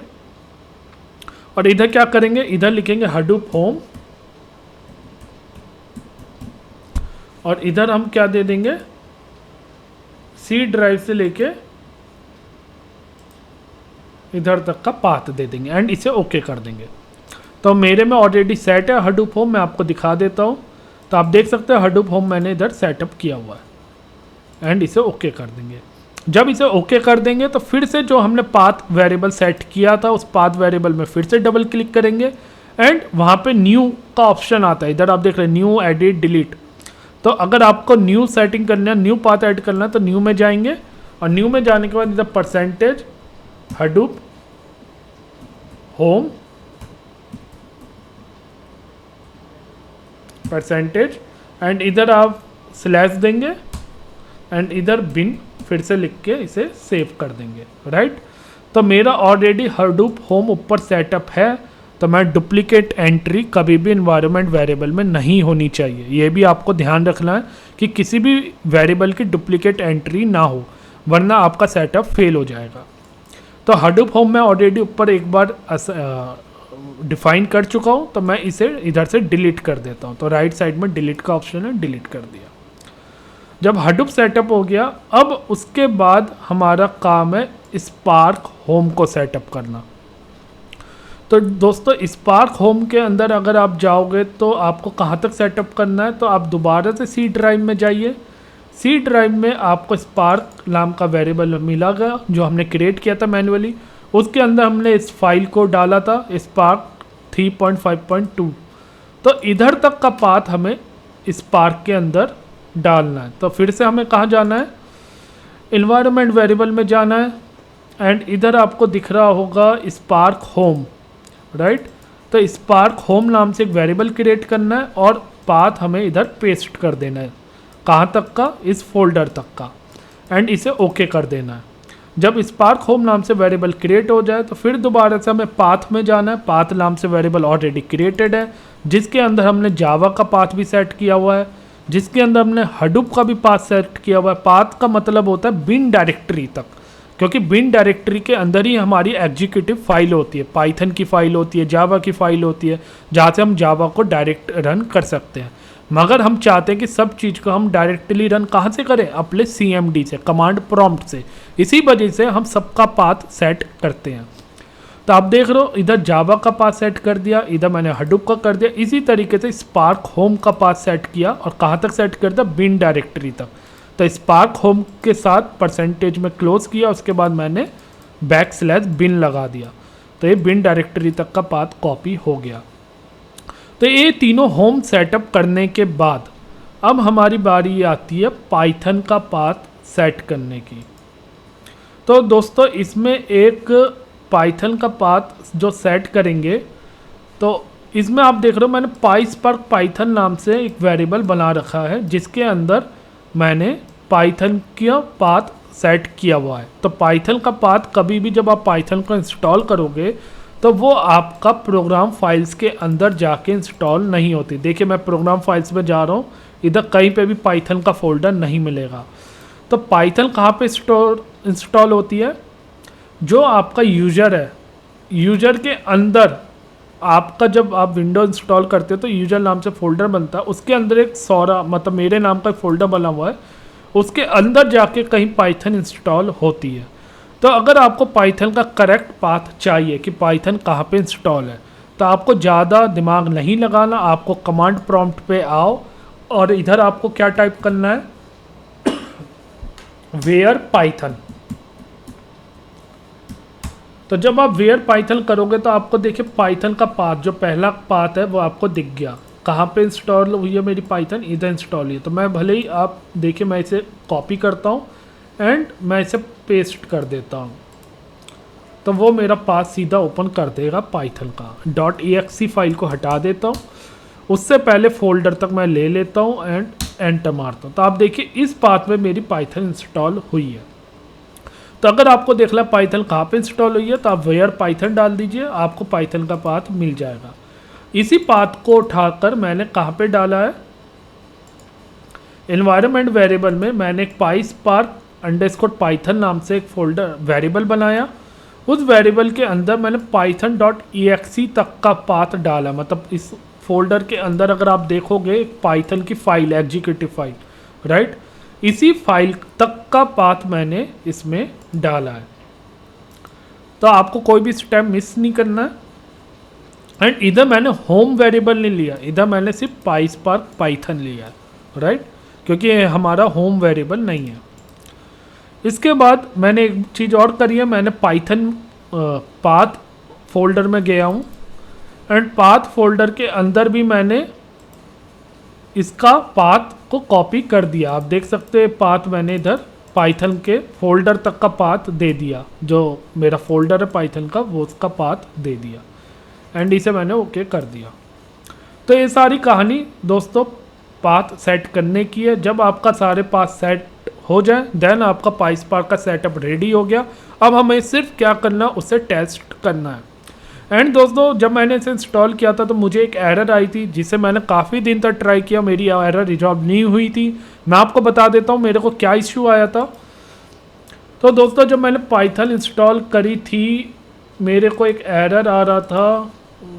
और इधर क्या करेंगे, इधर लिखेंगे हडूप होम और इधर हम क्या दे देंगे, सी ड्राइव से लेके इधर तक का पाथ दे देंगे एंड इसे ओके कर देंगे। तो मेरे में ऑलरेडी सेट है हडूप होम, मैं आपको दिखा देता हूँ। तो आप देख सकते हैं हडूप होम मैंने इधर सेटअप किया हुआ है एंड इसे ओके कर देंगे। जब इसे ओके कर देंगे तो फिर से जो हमने पाथ वेरिएबल सेट किया था उस पाथ वेरिएबल में फिर से डबल क्लिक करेंगे एंड वहाँ पे न्यू का ऑप्शन आता है, इधर आप देख रहे हैं न्यू, एडिट, डिलीट। तो अगर आपको न्यू सेटिंग करना है, न्यू पाथ ऐड करना है तो न्यू में जाएंगे और न्यू में जाने के बाद इधर percentage Hadoop home percentage and इधर आप स्लैश देंगे एंड इधर बिन फिर से लिख के इसे सेव कर देंगे राइट। तो मेरा ऑलरेडी हडूप होम ऊपर सेटअप है, तो मैं डुप्लीकेट एंट्री कभी भी इन्वायरमेंट वेरिएबल में नहीं होनी चाहिए। ये भी आपको ध्यान रखना है कि किसी भी वेरिएबल की डुप्लीकेट एंट्री ना हो, वरना आपका सेटअप फेल हो जाएगा। तो हडूप होम मैं ऑलरेडी ऊपर एक बार डिफाइन कर चुका हूँ, तो मैं इसे इधर से डिलीट कर देता हूँ। तो राइट साइड में डिलीट का ऑप्शन है, डिलीट कर दिया। जब हडूप सेटअप हो गया, अब उसके बाद हमारा काम है स्पार्क होम को सेटअप करना। तो दोस्तों स्पार्क होम के अंदर अगर आप जाओगे तो आपको कहाँ तक सेटअप करना है, तो आप दोबारा से सी ड्राइव में जाइए। सी ड्राइव में आपको स्पार्क नाम का वेरिएबल मिलेगा जो हमने क्रिएट किया था मैन्युअली, उसके अंदर हमने इस फाइल को डाला था स्पार्क 3.5.2। तो इधर तक का पाथ हमें स्पार्क के अंदर डालना है। तो फिर से हमें कहाँ जाना है, इन्वायरमेंट वेरिएबल में जाना है एंड इधर आपको दिख रहा होगा स्पार्क होम राइट। तो स्पार्क होम नाम से एक वेरिएबल क्रिएट करना है और पाथ हमें इधर पेस्ट कर देना है, कहाँ तक का, इस फोल्डर तक का, एंड इसे ओके कर देना है। जब स्पार्क होम नाम से वेरिएबल क्रिएट हो जाए तो फिर दोबारा से हमें पाथ में जाना है। पाथ नाम से वेरिएबल ऑलरेडी क्रिएटेड है, जिसके अंदर हमने जावा का पाथ भी सेट किया हुआ है, जिसके अंदर हमने हडूप का भी पाथ सेट किया हुआ है। पाथ का मतलब होता है बिन डायरेक्टरी तक, क्योंकि बिन डायरेक्टरी के अंदर ही हमारी एग्जीक्यूटिव फाइल होती है, पाइथन की फाइल होती है, जावा की फाइल होती है, जहाँ से हम जावा को डायरेक्ट रन कर सकते हैं। मगर हम चाहते हैं कि सब चीज़ को हम डायरेक्टली रन कहाँ से करें, अपने CMD से, कमांड प्रॉम्प्ट से। इसी वजह से हम सबका पाथ सेट करते हैं। तो आप देख रहे हो इधर जावा का पाथ सेट कर दिया, इधर मैंने हडूप का कर दिया। इसी तरीके से स्पार्क होम का पाथ सेट किया और कहाँ तक सेट कर दिया, बिन डायरेक्टरी तक। तो स्पार्क होम के साथ परसेंटेज में क्लोज किया, उसके बाद मैंने \bin लगा दिया। तो ये बिन डायरेक्टरी तक का पाथ कॉपी हो गया। तो ये तीनों होम सेटअप करने के बाद अब हमारी बारी आती है पाइथन का पाथ सेट करने की। तो दोस्तों इसमें एक पाइथन का पाथ जो सेट करेंगे, तो इसमें आप देख रहे हो मैंने पाइस्पार्क पाइथन नाम से एक वेरिएबल बना रखा है, जिसके अंदर मैंने पाइथन का पाथ सेट किया हुआ है। तो पाइथन का पाथ कभी भी जब आप पाइथन को इंस्टॉल करोगे तो वो आपका प्रोग्राम फाइल्स के अंदर जाके इंस्टॉल नहीं होती। देखिए मैं प्रोग्राम फाइल्स में जा रहा हूँ, इधर कहीं पे भी पाइथन का फोल्डर नहीं मिलेगा। तो पाइथन कहाँ पे इंस्टॉल होती है, जो आपका यूज़र है, यूज़र के अंदर आपका जब आप विंडो इंस्टॉल करते हो तो यूज़र नाम से फ़ोल्डर बनता है, उसके अंदर एक सौरा मतलब मेरे नाम का एक फ़ोल्डर बना हुआ है, उसके अंदर जाके कहीं पाइथन इंस्टॉल होती है। तो अगर आपको पाइथन का करेक्ट पाथ चाहिए कि पाइथन कहाँ पे इंस्टॉल है, तो आपको ज़्यादा दिमाग नहीं लगाना, आपको कमांड प्रॉम्प्ट पे आओ और इधर आपको क्या टाइप करना है, वेयर पाइथन। तो जब आप वेयर पाइथन करोगे तो आपको देखिए पाइथन का पाथ जो पहला पाथ है वो आपको दिख गया, कहाँ पे इंस्टॉल हुई है मेरी पाइथन, इधर इंस्टॉल हुई है। तो मैं भले ही आप देखिए मैं इसे कॉपी करता हूँ एंड मैं इसे पेस्ट कर देता हूँ, तो वो मेरा पाथ सीधा ओपन कर देगा पाइथन का। .exe फाइल को हटा देता हूँ, उससे पहले फोल्डर तक मैं ले लेता हूँ एंड एंटर मारता हूँ। तो आप देखिए इस पाथ में मेरी पाइथन इंस्टॉल हुई है। तो अगर आपको देखना है पाइथन कहाँ पे इंस्टॉल हुई है, तो आप वेयर पाइथन डाल दीजिए, आपको पाइथन का पाथ मिल जाएगा। इसी पाथ को उठाकर मैंने कहाँ पे डाला है, एनवायरनमेंट वेरिएबल में मैंने एक PySpark_Python नाम से एक फोल्डर वेरिएबल बनाया। उस वेरिएबल के अंदर मैंने python.exe तक का पाथ डाला, मतलब इस फोल्डर के अंदर अगर आप देखोगे पाइथन की फाइल, एग्जीक्यूटिव फाइल, राइट, इसी फाइल तक का पाथ मैंने इसमें डाला है। तो आपको कोई भी स्टेप मिस नहीं करना है। एंड इधर मैंने होम वेरिएबल नहीं लिया, इधर मैंने सिर्फ PySpark_Python लिया है, राइट, क्योंकि ये हमारा होम वेरिएबल नहीं है। इसके बाद मैंने एक चीज़ और करी है, मैंने पाइथन पाथ फोल्डर में गया हूँ एंड पाथ फोल्डर के अंदर भी मैंने इसका पाथ को कॉपी कर दिया। आप देख सकते हैं पाथ मैंने इधर पाइथन के फोल्डर तक का पाथ दे दिया, जो मेरा फोल्डर है पाइथन का वो उसका पाथ दे दिया एंड इसे मैंने ओके कर दिया। तो ये सारी कहानी दोस्तों पाथ सेट करने की है। जब आपका सारे पाथ सेट हो जाए देन आपका PySpark का सेटअप रेडी हो गया। अब हमें सिर्फ क्या करना, उसे टेस्ट करना है। एंड दोस्तों जब मैंने इसे इंस्टॉल किया था तो मुझे एक एरर आई थी जिसे मैंने काफ़ी दिन तक ट्राई किया, मेरी एरर रिजॉल्व नहीं हुई थी। मैं आपको बता देता हूँ मेरे को क्या इश्यू आया था। तो दोस्तों जब मैंने पाइथन इंस्टॉल करी थी मेरे को एक एरर आ रहा था,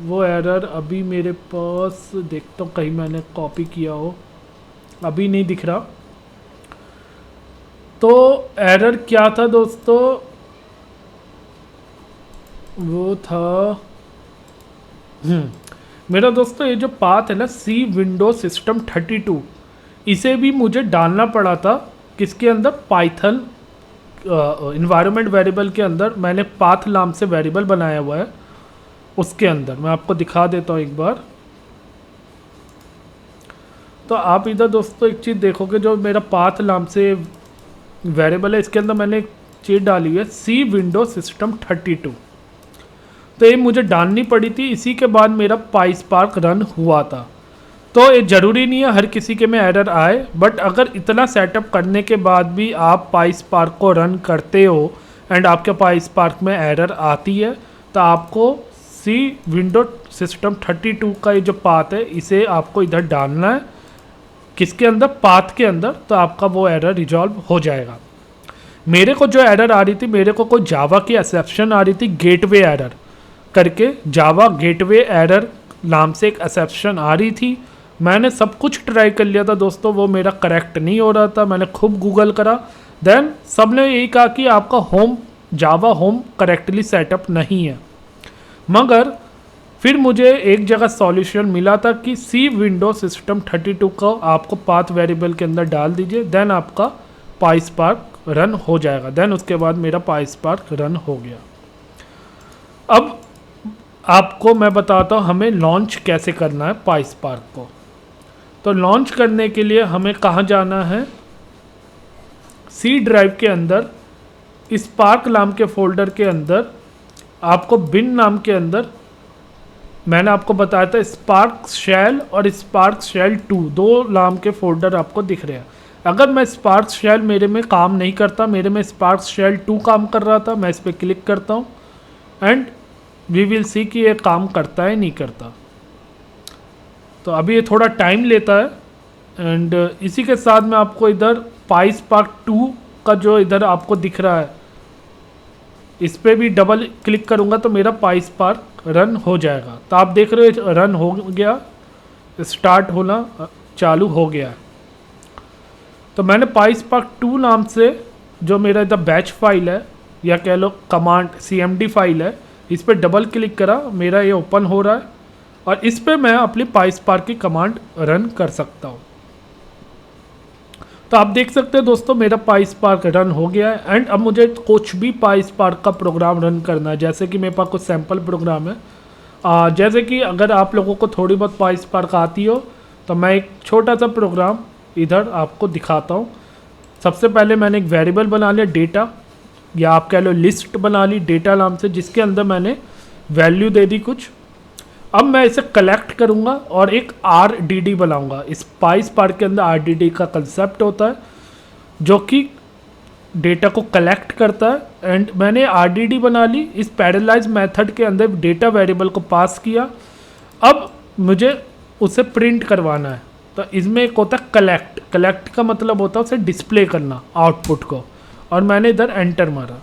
वो एरर अभी मेरे पास देखता हूँ कहीं मैंने कॉपी किया हो, अभी नहीं दिख रहा। तो एरर क्या था दोस्तों, वो था मेरा दोस्तों ये जो पाथ है ना सी विंडोज सिस्टम 32, इसे भी मुझे डालना पड़ा था किसके अंदर, पाइथन इन्वायरमेंट वेरिएबल के अंदर। मैंने पाथ नाम से वेरिएबल बनाया हुआ है, उसके अंदर मैं आपको दिखा देता हूँ एक बार। तो आप इधर दोस्तों एक चीज़ देखोगे, जो मेरा पाथ नाम से वेरिएबल है इसके अंदर मैंने एक चीज़ डाली हुई है सी विंडोज सिस्टम 32। तो ये मुझे डालनी पड़ी थी, इसी के बाद मेरा PySpark रन हुआ था। तो ये ज़रूरी नहीं है हर किसी के में एरर आए, बट अगर इतना सेटअप करने के बाद भी आप PySpark को रन करते हो एंड आपके PySpark में एरर आती है तो आपको सी विंडो सिस्टम 32 का ये जो पाथ है इसे आपको इधर डालना है, किसके अंदर, पाथ के अंदर, तो आपका वो एरर रिजॉल्व हो जाएगा। मेरे को जो एरर आ रही थी, मेरे को कोई जावा की एक्सेप्शन आ रही थी गेटवे एरर करके, जावा गेटवे एरर नाम से एक एक्सेप्शन आ रही थी। मैंने सब कुछ ट्राई कर लिया था दोस्तों, वो मेरा करेक्ट नहीं हो रहा था। मैंने खूब गूगल करा, देन सबने यही कहा कि आपका होम जावा होम करेक्टली सेटअप नहीं है। मगर फिर मुझे एक जगह सॉल्यूशन मिला था कि सी विंडो सिस्टम 32 को आपको पाथ वेरिएबल के अंदर डाल दीजिए, देन आपका PySpark रन हो जाएगा। देन उसके बाद मेरा PySpark रन हो गया। अब आपको मैं बताता हूँ हमें लॉन्च कैसे करना है PySpark को। तो लॉन्च करने के लिए हमें कहाँ जाना है, सी ड्राइव के अंदर स्पार्क नाम के फोल्डर के अंदर आपको बिन नाम के अंदर मैंने आपको बताया था स्पार्क शेल और स्पार्क शेल 2 दो नाम के फोल्डर आपको दिख रहे हैं। अगर मैं स्पार्क शेल मेरे में काम नहीं करता, मेरे में स्पार्क शेल 2 काम कर रहा था, मैं इस पर क्लिक करता हूँ एंड वी विल सी कि ये काम करता है नहीं करता। तो अभी ये थोड़ा टाइम लेता है एंड इसी के साथ मैं आपको इधर PySpark 2 का जो इधर आपको दिख रहा है इस पर भी डबल क्लिक करूँगा तो मेरा PySpark रन हो जाएगा। तो आप देख रहे हो रन हो गया, स्टार्ट होना चालू हो गया। तो मैंने PySpark 2 नाम से जो मेरा इधर बैच फाइल है या कह लो कमांड CMD फाइल है, इस पर डबल क्लिक करा, मेरा ये ओपन हो रहा है और इस पर मैं अपनी PySpark की कमांड रन कर सकता हूँ। तो आप देख सकते हैं दोस्तों मेरा PySpark रन हो गया है एंड अब मुझे कुछ भी PySpark का प्रोग्राम रन करना है, जैसे कि मेरे पास कुछ सैम्पल प्रोग्राम है जैसे कि अगर आप लोगों को थोड़ी बहुत पाई स्पार्क आती हो तो मैं एक छोटा सा प्रोग्राम इधर आपको दिखाता हूँ। सबसे पहले मैंने एक वेरिएबल बना लिया डेटा, या आप कह लो लिस्ट बना ली डेटा नाम से, जिसके अंदर मैंने वैल्यू दे दी कुछ। अब मैं इसे कलेक्ट करूँगा और एक RDD बनाऊँगा। इस पाई स्पार्क के अंदर RDD का कंसेप्ट होता है जो कि डेटा को कलेक्ट करता है। एंड मैंने RDD बना ली, इस पैरेललाइज मेथड के अंदर डेटा वेरिएबल को पास किया। अब मुझे उसे प्रिंट करवाना है, तो इसमें एक होता है कलेक्ट। कलेक्ट का मतलब होता है उसे डिस्प्ले करना आउटपुट को, और मैंने इधर एंटर मारा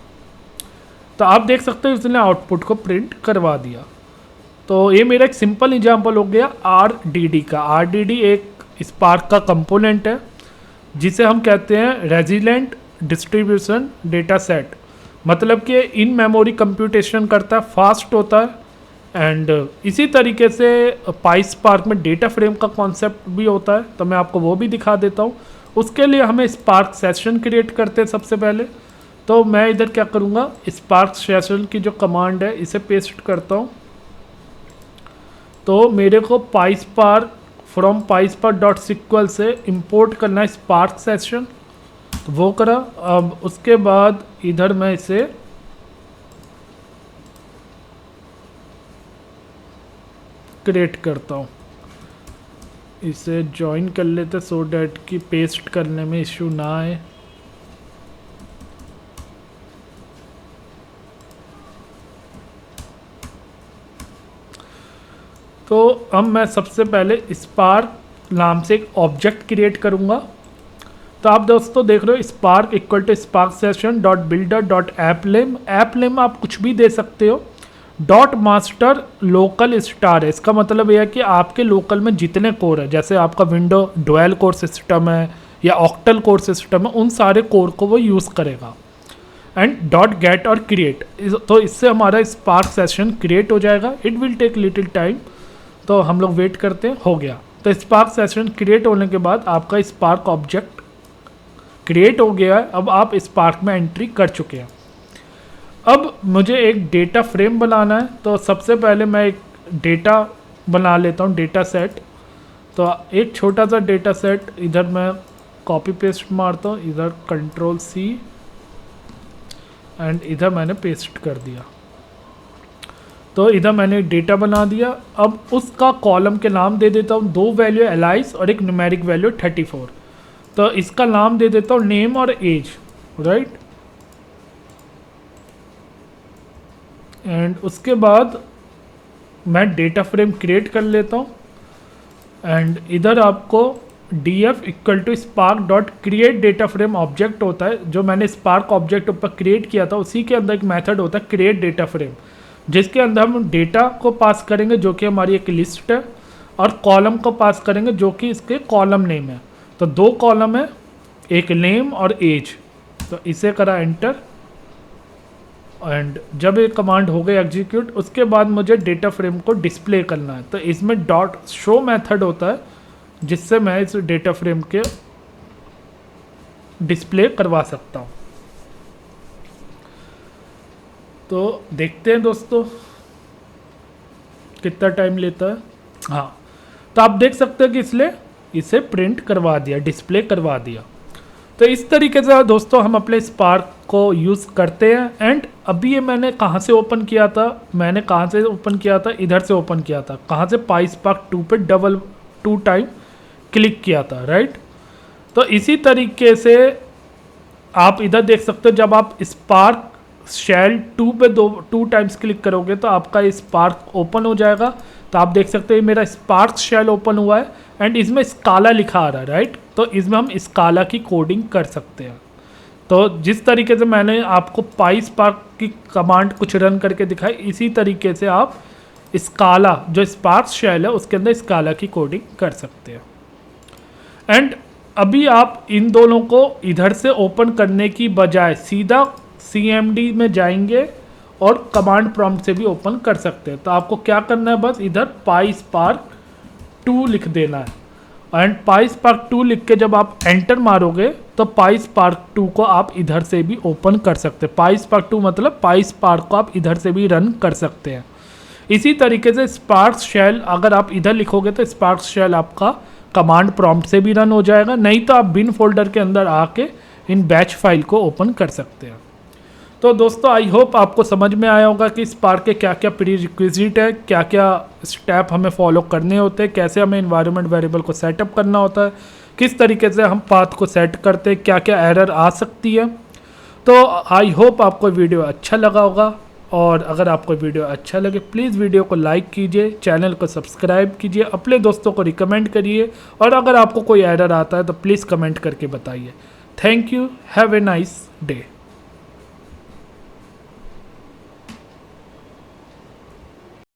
तो आप देख सकते हो उसने आउटपुट को प्रिंट करवा दिया। तो ये मेरा एक सिंपल एग्जांपल हो गया RDD का। RDD एक स्पार्क का कंपोनेंट है जिसे हम कहते हैं रेजिलेंट डिस्ट्रीब्यूशन डेटा सेट, मतलब कि इन मेमोरी कंप्यूटेशन करता है, फास्ट होता है। एंड इसी तरीके से पाई स्पार्क में डेटा फ्रेम का कॉन्सेप्ट भी होता है, तो मैं आपको वो भी दिखा देता हूँ। उसके लिए हमें स्पार्क सेशन क्रिएट करते हैं सबसे पहले। तो मैं इधर क्या करूँगा, स्पार्क सेशन की जो कमांड है इसे पेस्ट करता हूँ। तो मेरे को पाई स्पार्क फ्रॉम PySpark.sql से इंपोर्ट करना है स्पार्क सेशन, तो वो करा। अब उसके बाद इधर मैं इसे क्रिएट करता हूँ, इसे ज्वाइन कर लेते सो डैट कि पेस्ट करने में इश्यू ना आए। तो अब मैं सबसे पहले स्पार्क नाम से एक ऑब्जेक्ट क्रिएट करूँगा। तो आप दोस्तों देख रहे हो spark equal to spark session dot builder dot app name. App name आप कुछ भी दे सकते हो। डॉट मास्टर लोकल स्टार है, इसका मतलब यह है कि आपके लोकल में जितने कोर है, जैसे आपका विंडो डुअल कोर सिस्टम है या ऑक्टल कोर सिस्टम है, उन सारे कोर को वो यूज़ करेगा। एंड डॉट गेट और क्रिएट, तो इससे हमारा स्पार्क सेशन क्रिएट हो जाएगा। It will take little time, तो हम लोग वेट करते हैं। हो गया। तो स्पार्क सेशन क्रिएट होने के बाद आपका स्पार्क ऑब्जेक्ट क्रिएट हो गया है। अब आप स्पार्क में एंट्री कर चुके हैं। अब मुझे एक डेटा फ्रेम बनाना है, तो सबसे पहले मैं एक डेटा बना लेता हूँ, डेटा सेट। तो एक छोटा सा डेटा सेट इधर मैं कॉपी पेस्ट मारता हूँ, इधर Ctrl+C एंड इधर मैंने पेस्ट कर दिया। तो इधर मैंने डेटा बना दिया। अब उसका कॉलम के नाम दे देता हूँ, 2 वैल्यू एलाइस और एक न्यूमेरिक वैल्यू 34। तो इसका नाम दे देता हूँ नेम और एज, राइट। एंड उसके बाद मैं डेटा फ्रेम क्रिएट कर लेता हूँ। एंड इधर आपको df equal to spark dot create data frame object होता है, जो मैंने स्पार्क ऑब्जेक्ट ऊपर क्रिएट किया था उसी के अंदर एक मेथड होता है क्रिएट डेटा फ्रेम, जिसके अंदर हम डेटा को पास करेंगे जो कि हमारी एक लिस्ट है, और कॉलम को पास करेंगे जो कि इसके कॉलम नेम है। तो 2 कॉलम है, एक नेम और एज। तो इसे करा एंटर। एंड जब ये कमांड हो गई एग्जीक्यूट, उसके बाद मुझे डेटा फ्रेम को डिस्प्ले करना है। तो इसमें डॉट शो मेथड होता है जिससे मैं इस डेटा फ्रेम के डिस्प्ले करवा सकता हूँ। तो देखते हैं दोस्तों कितना टाइम लेता है। हाँ, तो आप देख सकते हैं कि इसलिए इसे प्रिंट करवा दिया, डिस्प्ले करवा दिया। तो इस तरीके से दोस्तों हम अपने स्पार्क को यूज़ करते हैं। एंड अभी ये मैंने कहाँ से ओपन किया था, मैंने कहाँ से ओपन किया था, इधर से ओपन किया था। कहाँ से, PySpark 2 पे 2 टाइम क्लिक किया था, राइट। तो इसी तरीके से आप इधर देख सकते हो, जब आप स्पार्क शेल 2 पे 2 टाइम्स क्लिक करोगे तो आपका स्पार्क ओपन हो जाएगा। तो आप देख सकते हैं मेरा स्पार्क शेल ओपन हुआ है एंड इसमें स्काला लिखा आ रहा है, राइट। तो इसमें हम स्काला की कोडिंग कर सकते हैं। तो जिस तरीके से मैंने आपको PySpark की कमांड कुछ रन करके दिखाई, इसी तरीके से आप स्काला जो स्पार्क शेल है उसके अंदर स्काला की कोडिंग कर सकते हैं। एंड अभी आप इन दोनों को इधर से ओपन करने की बजाय सीधा CMD में जाएंगे और कमांड प्रॉम्प्ट से भी ओपन कर सकते हैं। तो आपको क्या करना है, बस इधर PySpark 2 लिख देना है। एंड PySpark 2 लिख के जब आप एंटर मारोगे तो PySpark 2 को आप इधर से भी ओपन कर सकते हैं। PySpark 2 मतलब PySpark को आप इधर से भी रन कर सकते हैं। इसी तरीके से स्पार्क शेल अगर आप इधर लिखोगे तो स्पार्क शेल आपका कमांड प्रॉम्प्ट से भी रन हो जाएगा, नहीं तो आप बिन फोल्डर के अंदर आके इन बैच फाइल को ओपन कर सकते हैं। तो दोस्तों आई होप आपको समझ में आया होगा कि स्पार्क के क्या क्या प्री रिक्विजिट है, क्या क्या स्टेप हमें फॉलो करने होते हैं, कैसे हमें इन्वायरमेंट वेरिएबल को सेटअप करना होता है, किस तरीके से हम पाथ को सेट करते हैं, क्या क्या एरर आ सकती है। तो आई होप आपको वीडियो अच्छा लगा होगा, और अगर आपको वीडियो अच्छा लगे प्लीज़ वीडियो को लाइक कीजिए, चैनल को सब्सक्राइब कीजिए, अपने दोस्तों को रिकमेंड करिए, और अगर आपको कोई एरर आता है तो प्लीज़ कमेंट करके बताइए। Thank you, have a nice day.